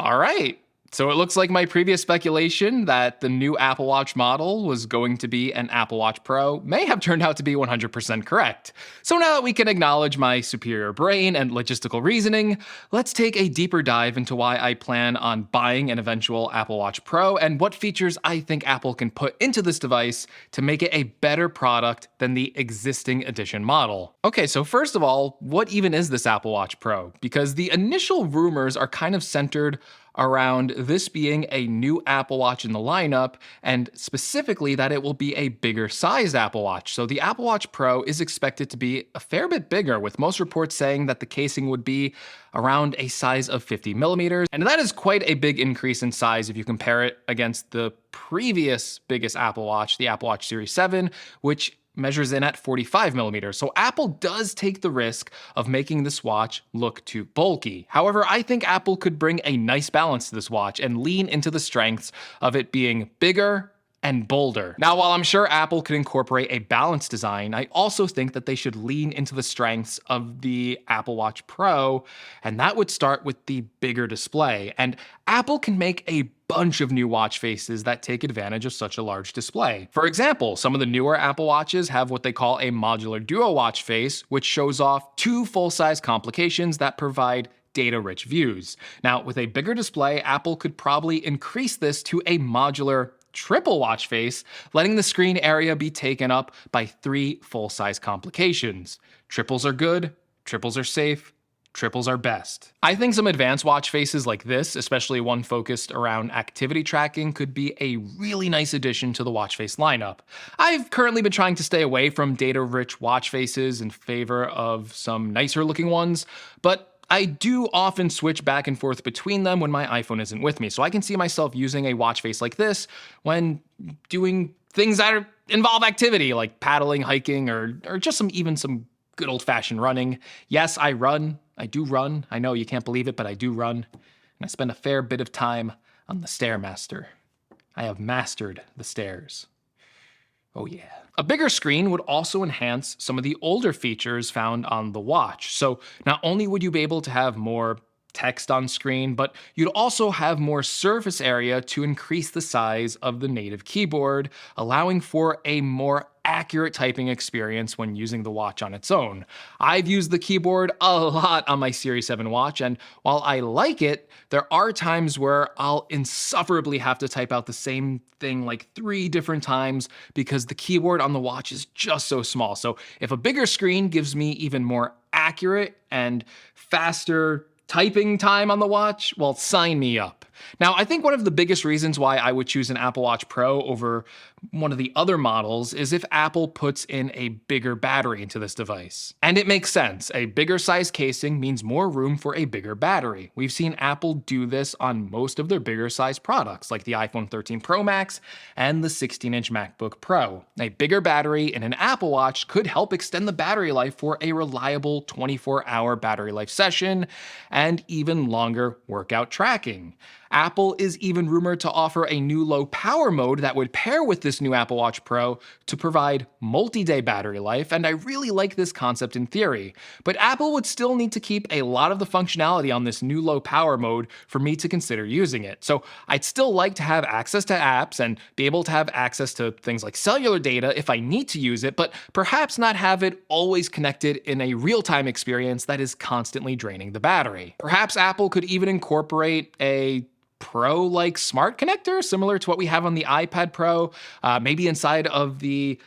All right. So it looks like my previous speculation that the new Apple Watch model was going to be an Apple Watch Pro may have turned out to be 100% correct. So now that we can acknowledge my superior brain and logistical reasoning, let's take a deeper dive into why I plan on buying an eventual Apple Watch Pro and what features I think Apple can put into this device to make it a better product than the existing edition model. Okay, so first of all, what even is this Apple Watch Pro? Because the initial rumors are kind of centered around this being a new Apple Watch in the lineup, and specifically that it will be a bigger sized Apple Watch. So the Apple Watch Pro is expected to be a fair bit bigger, with most reports saying that the casing would be around a size of 50 millimeters. And that is quite a big increase in size if you compare it against the previous biggest Apple Watch, the Apple Watch Series 7, which measures in at 45 millimeters. So Apple does take the risk of making this watch look too bulky. However, I think Apple could bring a nice balance to this watch and lean into the strengths of it being bigger and bolder. Now, while I'm sure Apple could incorporate a balanced design, I also think that they should lean into the strengths of the Apple Watch Pro, and that would start with the bigger display. And Apple can make a bunch of new watch faces that take advantage of such a large display. For example, some of the newer Apple Watches have what they call a modular duo watch face, which shows off two full-size complications that provide data-rich views. Now, with a bigger display, Apple could probably increase this to a modular triple watch face, letting the screen area be taken up by three full-size complications. Triples are good, triples are safe, triples are best. I think some advanced watch faces like this, especially one focused around activity tracking, could be a really nice addition to the watch face lineup. I've currently been trying to stay away from data-rich watch faces in favor of some nicer looking ones, but I do often switch back and forth between them when my iPhone isn't with me, so I can see myself using a watch face like this when doing things that involve activity, like paddling, hiking, or just even some good old-fashioned running. Yes, I run. I do run. I know you can't believe it, but I do run. And I spend a fair bit of time on the Stairmaster. I have mastered the stairs. Oh yeah. A bigger screen would also enhance some of the older features found on the watch. So not only would you be able to have more text on screen, but you'd also have more surface area to increase the size of the native keyboard, allowing for a more accurate typing experience when using the watch on its own. I've used the keyboard a lot on my Series 7 watch, and while I like it, there are times where I'll insufferably have to type out the same thing like 3 different times because the keyboard on the watch is just so small. So if a bigger screen gives me even more accurate and faster typing time on the watch, well, sign me up. Now, I think one of the biggest reasons why I would choose an Apple Watch Pro over one of the other models is if Apple puts in a bigger battery into this device. And it makes sense. A bigger size casing means more room for a bigger battery. We've seen Apple do this on most of their bigger size products, like the iPhone 13 Pro Max and the 16-inch MacBook Pro. A bigger battery in an Apple Watch could help extend the battery life for a reliable 24-hour battery life session and even longer workout tracking. Apple is even rumored to offer a new low power mode that would pair with this new Apple Watch Pro to provide multi-day battery life, and I really like this concept in theory. But Apple would still need to keep a lot of the functionality on this new low power mode for me to consider using it. So I'd still like to have access to apps and be able to have access to things like cellular data if I need to use it, but perhaps not have it always connected in a real-time experience that is constantly draining the battery. Perhaps Apple could even incorporate a Pro-like smart connector, similar to what we have on the iPad Pro, maybe inside of the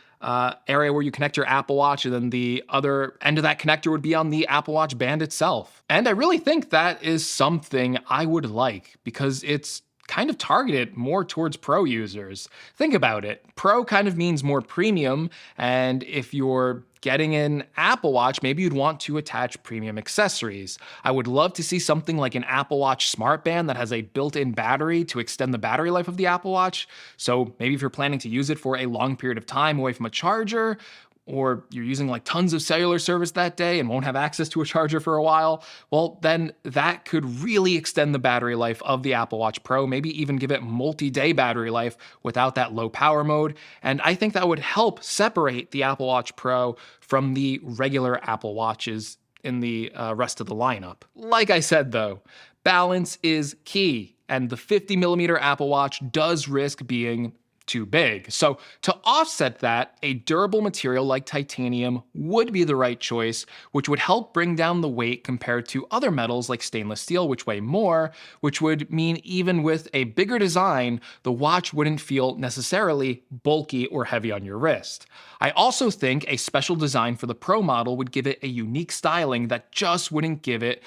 area where you connect your Apple Watch, and then the other end of that connector would be on the Apple Watch band itself. And I really think that is something I would like, because it's kind of targeted more towards pro users. Think about it. Pro kind of means more premium, and if you're getting an Apple Watch, maybe you'd want to attach premium accessories. I would love to see something like an Apple Watch Smart Band that has a built-in battery to extend the battery life of the Apple Watch. So maybe if you're planning to use it for a long period of time away from a charger, or you're using like tons of cellular service that day and won't have access to a charger for a while, well, then that could really extend the battery life of the Apple Watch Pro, maybe even give it multi-day battery life without that low power mode. And I think that would help separate the Apple Watch Pro from the regular Apple Watches in the rest of the lineup. Like I said though, balance is key, and the 50mm Apple Watch does risk being too big. So to offset that, a durable material like titanium would be the right choice, which would help bring down the weight compared to other metals like stainless steel, which weigh more, which would mean even with a bigger design, the watch wouldn't feel necessarily bulky or heavy on your wrist. I also think a special design for the Pro model would give it a unique styling that just wouldn't give it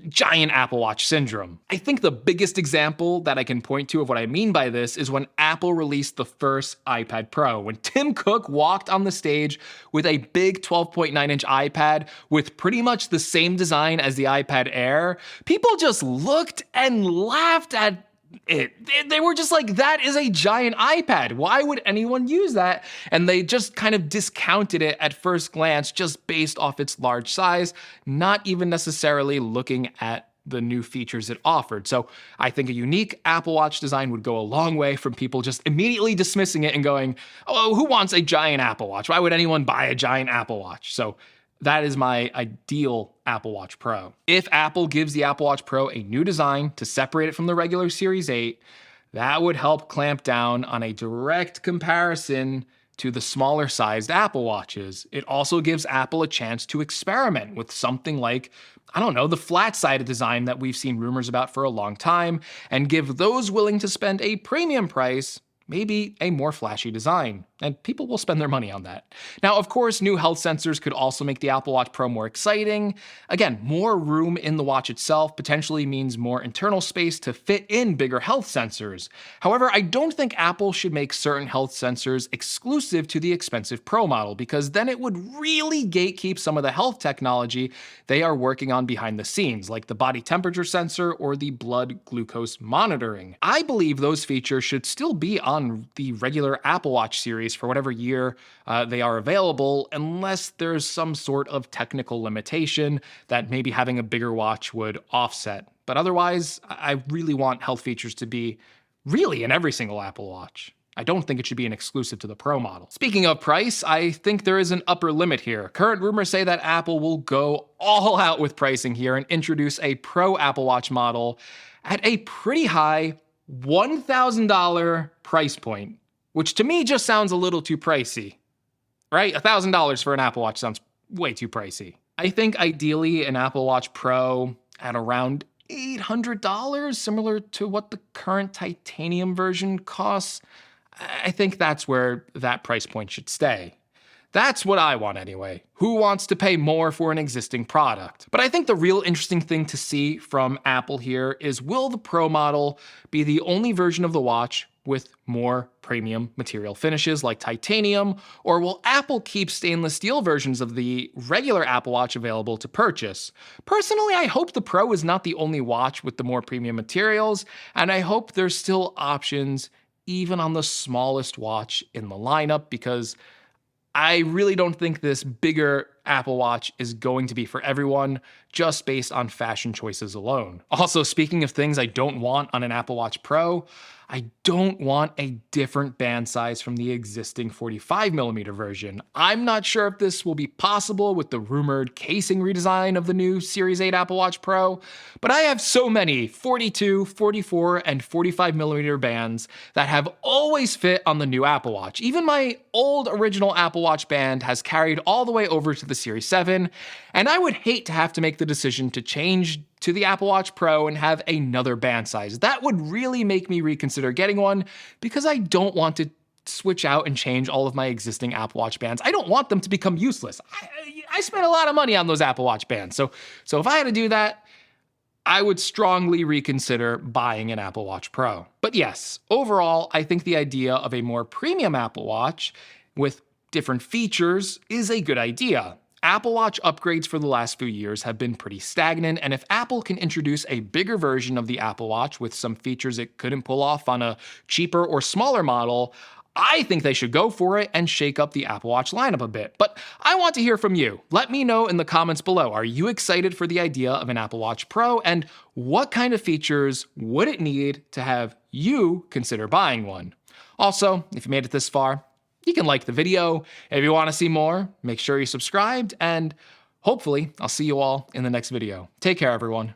giant Apple Watch syndrome. I think the biggest example that I can point to of what I mean by this is when Apple released the first iPad Pro. When Tim Cook walked on the stage with a big 12.9-inch iPad with pretty much the same design as the iPad Air, people just looked and laughed at it. They were just like, that is a giant iPad. Why would anyone use that? And they just kind of discounted it at first glance just based off its large size, not even necessarily looking at the new features it offered. So I think a unique Apple Watch design would go a long way from people just immediately dismissing it and going, oh, who wants a giant Apple Watch? Why would anyone buy a giant Apple Watch? So that is my ideal Apple Watch Pro. If Apple gives the Apple Watch Pro a new design to separate it from the regular Series 8, that would help clamp down on a direct comparison to the smaller sized Apple Watches. It also gives Apple a chance to experiment with something like, I don't know, the flat-sided design that we've seen rumors about for a long time, and give those willing to spend a premium price maybe a more flashy design, and people will spend their money on that. Now, of course, new health sensors could also make the Apple Watch Pro more exciting. Again, more room in the watch itself potentially means more internal space to fit in bigger health sensors. However, I don't think Apple should make certain health sensors exclusive to the expensive Pro model, because then it would really gatekeep some of the health technology they are working on behind the scenes, like the body temperature sensor or the blood glucose monitoring. I believe those features should still be on the regular Apple Watch series for whatever year they are available, unless there's some sort of technical limitation that maybe having a bigger watch would offset. But otherwise, I really want health features to be really in every single Apple Watch. I don't think it should be an exclusive to the Pro model. Speaking of price, I think there is an upper limit here. Current rumors say that Apple will go all out with pricing here and introduce a Pro Apple Watch model at a pretty high $1,000 price point, which to me just sounds a little too pricey, right? $1,000 for an Apple Watch sounds way too pricey. I think ideally an Apple Watch Pro at around $800, similar to what the current titanium version costs. I think that's where that price point should stay. That's what I want anyway. Who wants to pay more for an existing product? But I think the real interesting thing to see from Apple here is, will the Pro model be the only version of the watch with more premium material finishes like titanium, or will Apple keep stainless steel versions of the regular Apple Watch available to purchase? Personally, I hope the Pro is not the only watch with the more premium materials, and I hope there's still options even on the smallest watch in the lineup, because I really don't think this bigger Apple Watch is going to be for everyone, just based on fashion choices alone. Also, speaking of things I don't want on an Apple Watch Pro, I don't want a different band size from the existing 45mm version. I'm not sure if this will be possible with the rumored casing redesign of the new Series 8 Apple Watch Pro, but I have so many 42, 44, and 45mm bands that have always fit on the new Apple Watch. Even my old original Apple Watch band has carried all the way over to the Series 7, and I would hate to have to make the decision to change to the Apple Watch Pro and have another band size. That would really make me reconsider getting one, because I don't want to switch out and change all of my existing Apple Watch bands. I don't want them to become useless. I spent a lot of money on those Apple Watch bands. So if I had to do that, I would strongly reconsider buying an Apple Watch Pro. But yes, overall, I think the idea of a more premium Apple Watch with different features is a good idea. Apple Watch upgrades for the last few years have been pretty stagnant, and if Apple can introduce a bigger version of the Apple Watch with some features it couldn't pull off on a cheaper or smaller model, I think they should go for it and shake up the Apple Watch lineup a bit. But I want to hear from you. Let me know in the comments below. Are you excited for the idea of an Apple Watch Pro, and what kind of features would it need to have you consider buying one? Also, if you made it this far, you can like the video. If you want to see more, make sure you're subscribed, and Hopefully, I'll see you all in the next video. Take care, everyone.